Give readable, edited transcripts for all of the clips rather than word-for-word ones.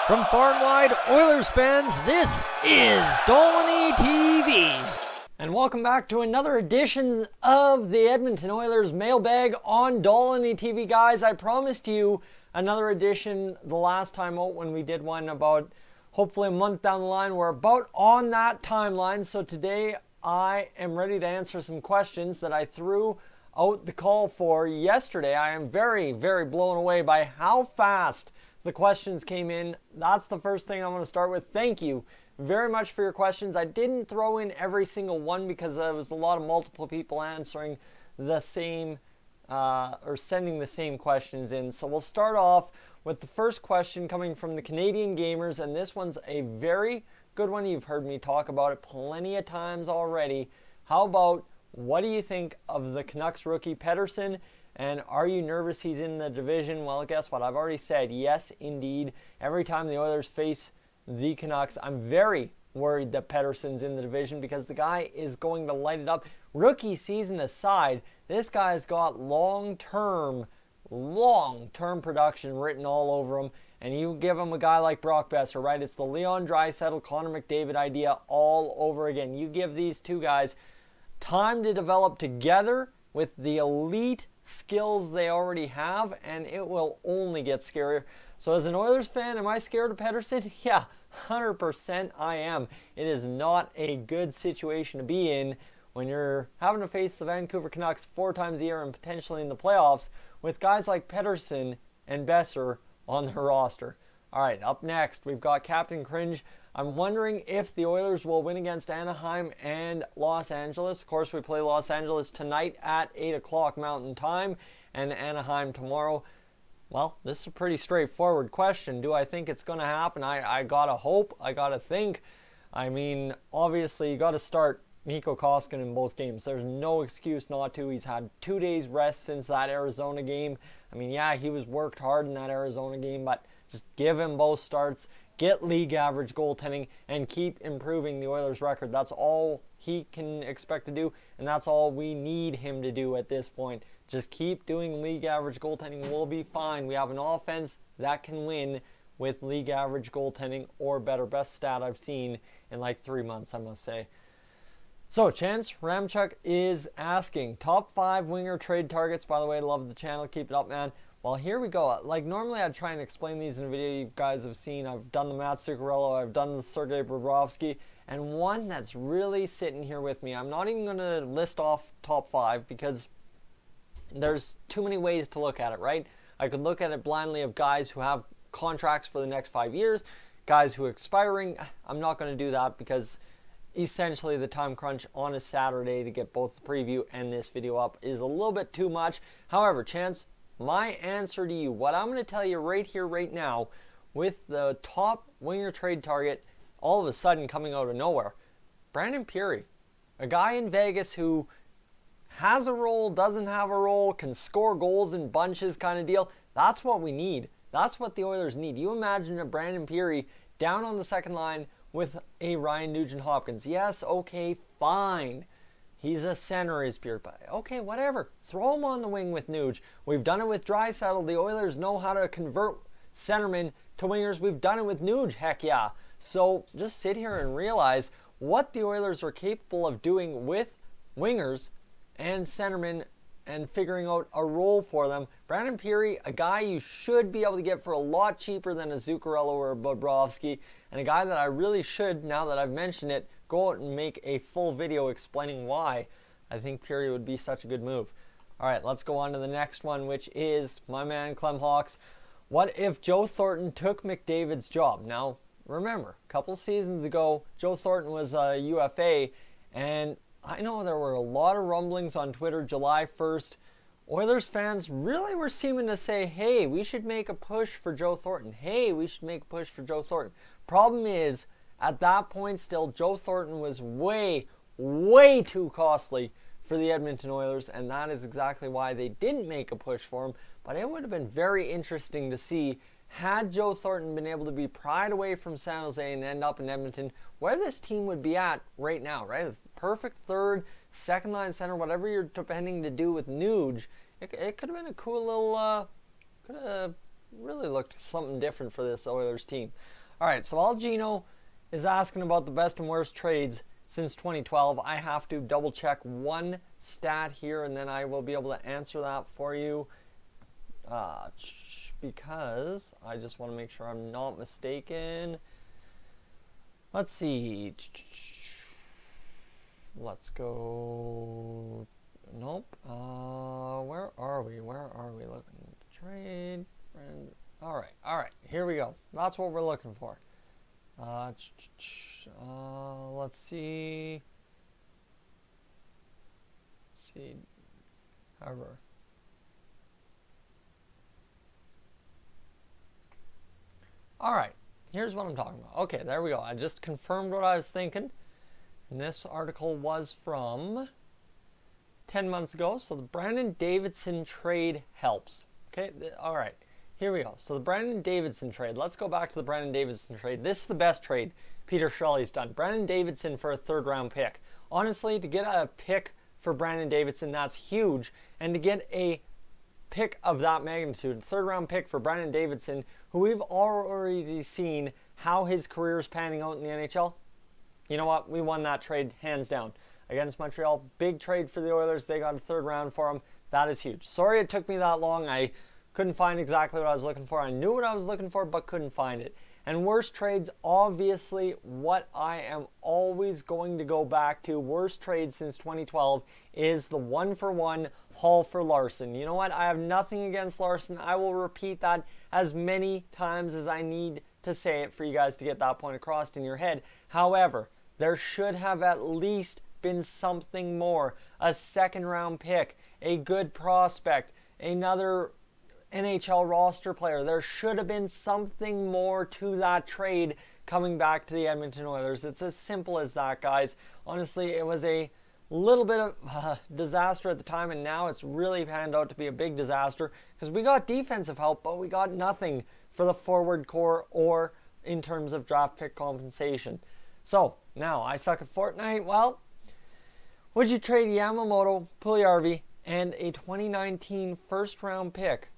From far and wide, Oilers fans, this is Dolynny TV. And welcome back to another edition of the Edmonton Oilers Mail Bag on Dolynny TV. Guys, I promised you another edition the last time out when we did one about hopefully a month down the line. We're about on that timeline, so today I am ready to answer some questions that I threw out the call for yesterday. I am very, very blown away by how fast the questions came in. That's the first thing I'm going to start with. Thank you very much for your questions. I didn't throw in every single one because there was a lot of multiple people answering the same or sending the same questions in. So we'll start off with the first question coming from the Canadian Gamers, and this one's a very good one. You've heard me talk about it plenty of times already. How about, what do you think of the Canucks rookie Peterson? And are you nervous he's in the division? Well, guess what? I've already said yes, indeed. Every time the Oilers face the Canucks, I'm very worried that Peterson's in the division because the guy is going to light it up. Rookie season aside, this guy's got long-term production written all over him. And you give him a guy like Brock Besser, right? It's the Leon Draisaitl, Connor McDavid idea all over again. You give these two guys time to develop together with the elite skills they already have, and it will only get scarier. So as an Oilers fan, am I scared of Peterson? Yeah, 100% I am. It is not a good situation to be in when you're having to face the Vancouver Canucks 4 times a year and potentially in the playoffs with guys like Peterson and Besser on their roster. All right, up next, we've got Captain Cringe. I'm wondering if the Oilers will win against Anaheim and Los Angeles. Of course, we play Los Angeles tonight at 8 o'clock Mountain Time and Anaheim tomorrow. Well, this is a pretty straightforward question. Do I think it's going to happen? I got to hope. I got to think. I mean, obviously, you got to start Mikko Koskinen in both games. There's no excuse not to. He's had 2 days rest since that Arizona game. I mean, yeah, he was worked hard in that Arizona game, but just give him both starts, get league average goaltending, and keep improving the Oilers' record. That's all he can expect to do, and that's all we need him to do at this point. Just keep doing league average goaltending. We'll be fine. We have an offense that can win with league average goaltending or better. Best stat I've seen in like 3 months, I must say. So, Chance Ramchuk is asking, top 5 winger trade targets. By the way, love the channel. Keep it up, man. Well, here we go. Like, normally I'd try and explain these in a video you guys have seen. I've done the Matt Zuccarello, I've done the Sergei Bobrovsky, and one that's really sitting here with me. I'm not even going to list off top 5 because there's too many ways to look at it, right? I could look at it blindly of guys who have contracts for the next 5 years, guys who are expiring. I'm not going to do that because essentially the time crunch on a Saturday to get both the preview and this video up is a little bit too much. However, Chance, my answer to you, what I'm going to tell you right here, right now, with the top winger trade target all of a sudden coming out of nowhere, Brandon Pirri, a guy in Vegas who has a role, doesn't have a role, can score goals in bunches kind of deal. That's what we need. That's what the Oilers need. You imagine a Brandon Pirri down on the second line with a Ryan Nugent-Hopkins. Yes, okay, fine. He's a center, is Pierre. But okay, whatever. Throw him on the wing with Nuge. We've done it with Draisaitl. The Oilers know how to convert centermen to wingers. We've done it with Nuge. Heck yeah. So just sit here and realize what the Oilers are capable of doing with wingers and centermen and figuring out a role for them. Brandon Pirri, a guy you should be able to get for a lot cheaper than a Zuccarello or a Bobrovsky, and a guy that I really should, now that I've mentioned it, go out and make a full video explaining why I think Pirri would be such a good move. All right, let's go on to the next one, which is my man Clem Hawks. What if Joe Thornton took McDavid's job? Now, remember, a couple seasons ago, Joe Thornton was a UFA, and I know there were a lot of rumblings on Twitter July 1st. Oilers fans really were seeming to say, hey, we should make a push for Joe Thornton. Hey, we should make a push for Joe Thornton. Problem is, at that point still, Joe Thornton was way, way too costly for the Edmonton Oilers, and that is exactly why they didn't make a push for him. But it would have been very interesting to see, had Joe Thornton been able to be pried away from San Jose and end up in Edmonton, where this team would be at right now, right? A perfect third, second line center, whatever you're depending to do with Nuge, it could have been a cool little, could have really looked something different for this Oilers team. All right, so while Gino is asking about the best and worst trades since 2012, I have to double check one stat here, and then I will be able to answer that for you because I just want to make sure I'm not mistaken. Let's see. Let's go. Nope. Where are we? Looking trade. All right. Here we go. That's what we're looking for. Let's see. However. All right. Here's what I'm talking about. Okay, there we go. I just confirmed what I was thinking. And this article was from 10 months ago. So the Brandon Davidson trade helps. Okay, all right. Here we go. So the Brandon Davidson trade. Let's go back to the Brandon Davidson trade. This is the best trade Peter Chiarelli's done. Brandon Davidson for a third-round pick. Honestly, to get a pick for Brandon Davidson, that's huge. And to get a pick of that magnitude, third-round pick for Brandon Davidson, who we've already seen how his career is panning out in the NHL, you know what? We won that trade hands down against Montreal. Big trade for the Oilers. They got a third round for him. That is huge. Sorry it took me that long. I couldn't find exactly what I was looking for. I knew what I was looking for, but couldn't find it. And worst trades, obviously, what I am always going to go back to, worst trade since 2012, is the 1-for-1 haul for Larson. You know what? I have nothing against Larson. I will repeat that as many times as I need to say it for you guys to get that point across in your head. However, there should have at least been something more. A second-round pick, a good prospect, another NHL roster player. There should have been something more to that trade coming back to the Edmonton Oilers. It's as simple as that, guys. Honestly, it was a little bit of a disaster at the time, and now it's really panned out to be a big disaster because we got defensive help, but we got nothing for the forward core or in terms of draft pick compensation. So, now, I suck at Fortnite. Well, would you trade Yamamoto, Puljujarvi, and a 2019 first-round pick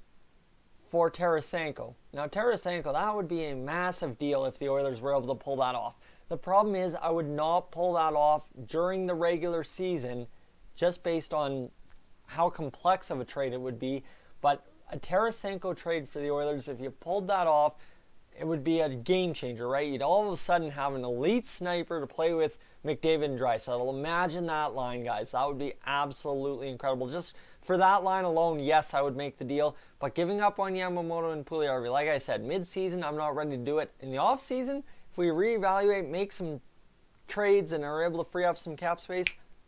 for Tarasenko? Now, Tarasenko, that would be a massive deal if the Oilers were able to pull that off. The problem is I would not pull that off during the regular season just based on how complex of a trade it would be. But a Tarasenko trade for the Oilers, if you pulled that off, it would be a game changer, right? You'd all of a sudden have an elite sniper to play with McDavid and Draisaitl. Imagine that line, guys. That would be absolutely incredible. Just for that line alone, yes, I would make the deal. But giving up on Yamamoto and Puljujarvi, like I said, mid-season, I'm not ready to do it. In the off-season, if we reevaluate, make some trades, and are able to free up some cap space,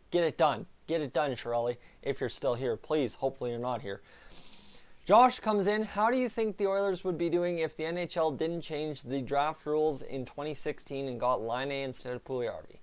get it done. Get it done, Chiarelli, if you're still here. Please, hopefully you're not here. Josh comes in. How do you think the Oilers would be doing if the NHL didn't change the draft rules in 2016 and got Line A instead of Puljujarvi?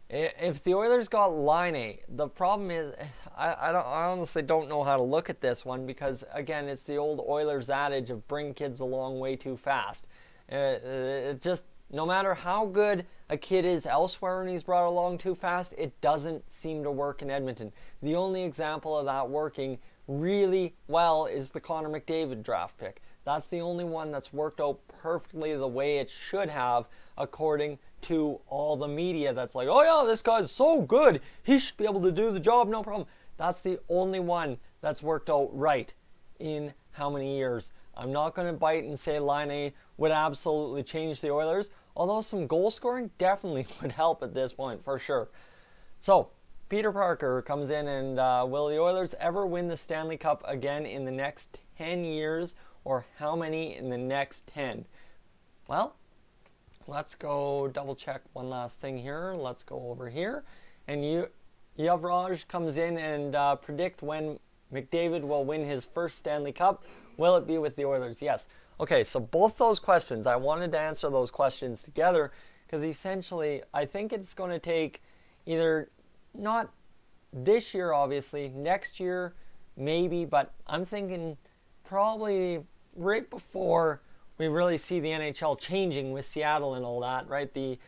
If the Oilers got Line A, the problem is I honestly don't know how to look at this one because, again, it's the old Oilers adage of bring kids along way too fast. It just, no matter how good a kid is elsewhere and he's brought along too fast, it doesn't seem to work in Edmonton. The only example of that working really well is the Connor McDavid draft pick. That's the only one that's worked out perfectly the way it should have, according to all the media that's like, oh yeah, this guy's so good, he should be able to do the job, no problem. That's the only one that's worked out right in how many years. I'm not going to bite and say Line A would absolutely change the Oilers, although some goal scoring definitely would help at this point, for sure. So, Peter Parker comes in and will the Oilers ever win the Stanley Cup again in the next 10 years, or how many in the next 10? Well, let's go double check one last thing here. Let's go over here. And Yavraj comes in and predict when McDavid will win his first Stanley Cup. Will it be with the Oilers? Yes. Okay, so both those questions, I wanted to answer those questions together because essentially I think it's going to take either not this year, obviously, next year, maybe, but I'm thinking probably right before we really see the NHL changing with Seattle and all that, right? The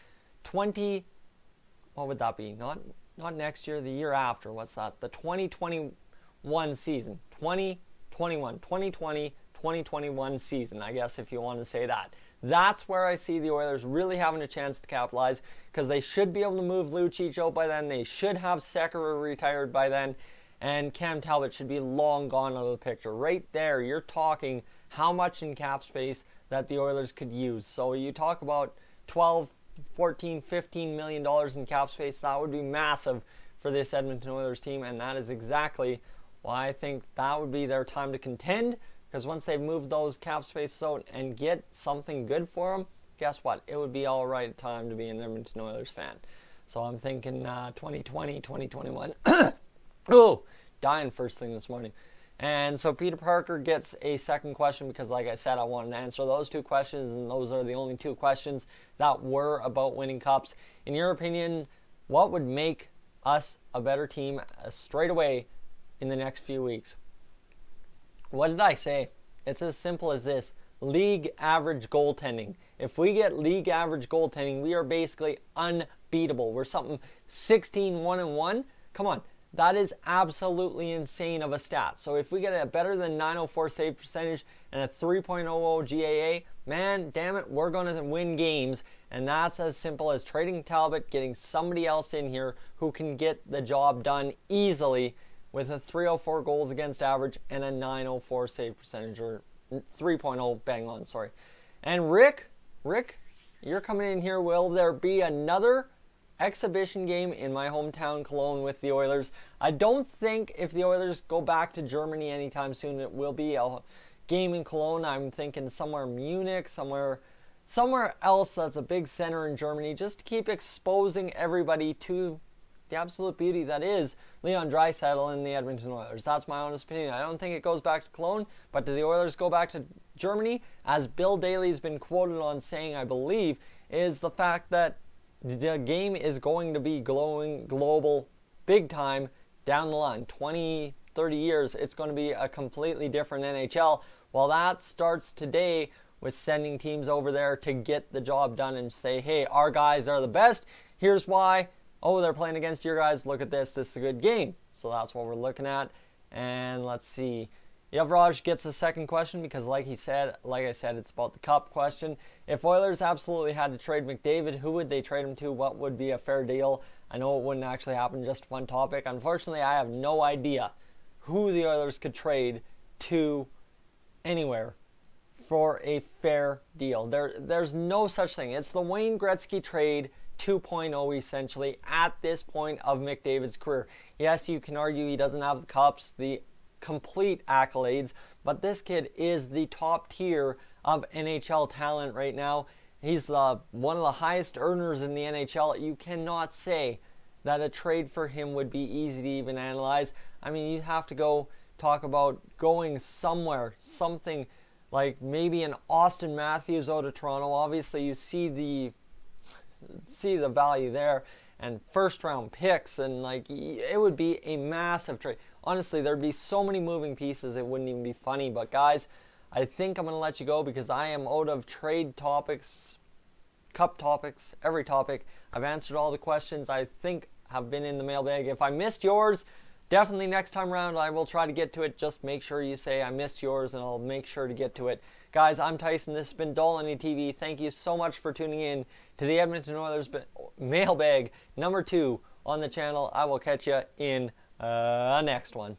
what would that be? Not next year, the year after. What's that? The 2021 season. 2020, 2021 season, I guess, if you want to say that. That's where I see the Oilers really having a chance to capitalize, because they should be able to move Lucic out by then. They should have Sekera retired by then, and Cam Talbot should be long gone out of the picture. Right there, you're talking how much in cap space that the Oilers could use. So you talk about 12, 14, $15 million in cap space. That would be massive for this Edmonton Oilers team, and that is exactly why I think that would be their time to contend, because once they've moved those cap spaces out and get something good for them, guess what? It would be all right time to be an Edmonton Oilers fan. So I'm thinking 2020, 2021. Oh, dying first thing this morning. And so Peter Parker gets a second question because, like I said, I wanted to answer those two questions, and those are the only two questions that were about winning cups. In your opinion, what would make us a better team straight away in the next few weeks? What did I say? It's as simple as this. League average goaltending. If we get league average goaltending, we are basically unbeatable. We're something 16-1-1. Come on. That is absolutely insane of a stat. So if we get a better than 904 save percentage and a 3.00 GAA, man, damn it, we're going to win games. And that's as simple as trading Talbot, getting somebody else in here who can get the job done easily with a 304 goals against average and a 904 save percentage, or 3.0 bang on, sorry. And Rick, you're coming in here. Will there be another exhibition game in my hometown Cologne with the Oilers? I don't think if the Oilers go back to Germany anytime soon, it will be a game in Cologne. I'm thinking somewhere Munich, somewhere else that's a big center in Germany, just to keep exposing everybody to the absolute beauty that is Leon Draisaitl and the Edmonton Oilers. That's my honest opinion. I don't think it goes back to Cologne, but do the Oilers go back to Germany? As Bill Daly's been quoted on saying, I believe, is the fact that the game is going to be global big time down the line. 20, 30 years, it's going to be a completely different NHL. Well, that starts today with sending teams over there to get the job done and say, hey, our guys are the best. Here's why. Oh, they're playing against your guys. Look at this. This is a good game. So that's what we're looking at. And let's see. Yavraj gets the second question because, like I said, it's about the cup question. If Oilers absolutely had to trade McDavid, who would they trade him to? What would be a fair deal? I know it wouldn't actually happen, just a fun topic. Unfortunately, I have no idea who the Oilers could trade to anywhere for a fair deal. There's no such thing. It's the Wayne Gretzky trade 2.0 essentially at this point of McDavid's career. Yes, you can argue he doesn't have the cups, the complete accolades, but this kid is the top tier of NHL talent right now. He's one of the highest earners in the NHL. You cannot say that a trade for him would be easy to even analyze. I mean, you have to go talk about going somewhere, something like maybe an Austin Matthews out of Toronto. Obviously, you see the value there, and first round picks, and like it would be a massive trade. Honestly, there'd be so many moving pieces it wouldn't even be funny. But guys, I think I'm going to let you go because I am out of trade topics, cup topics, every topic. I've answered all the questions I think have been in the mailbag. If I missed yours, definitely next time around I will try to get to it. Just make sure you say I missed yours and I'll make sure to get to it. Guys, I'm Tyson. This has been Dolynny TV. Thank you so much for tuning in to the Edmonton Oilers Mailbag number 2 on the channel. I will catch you in next one.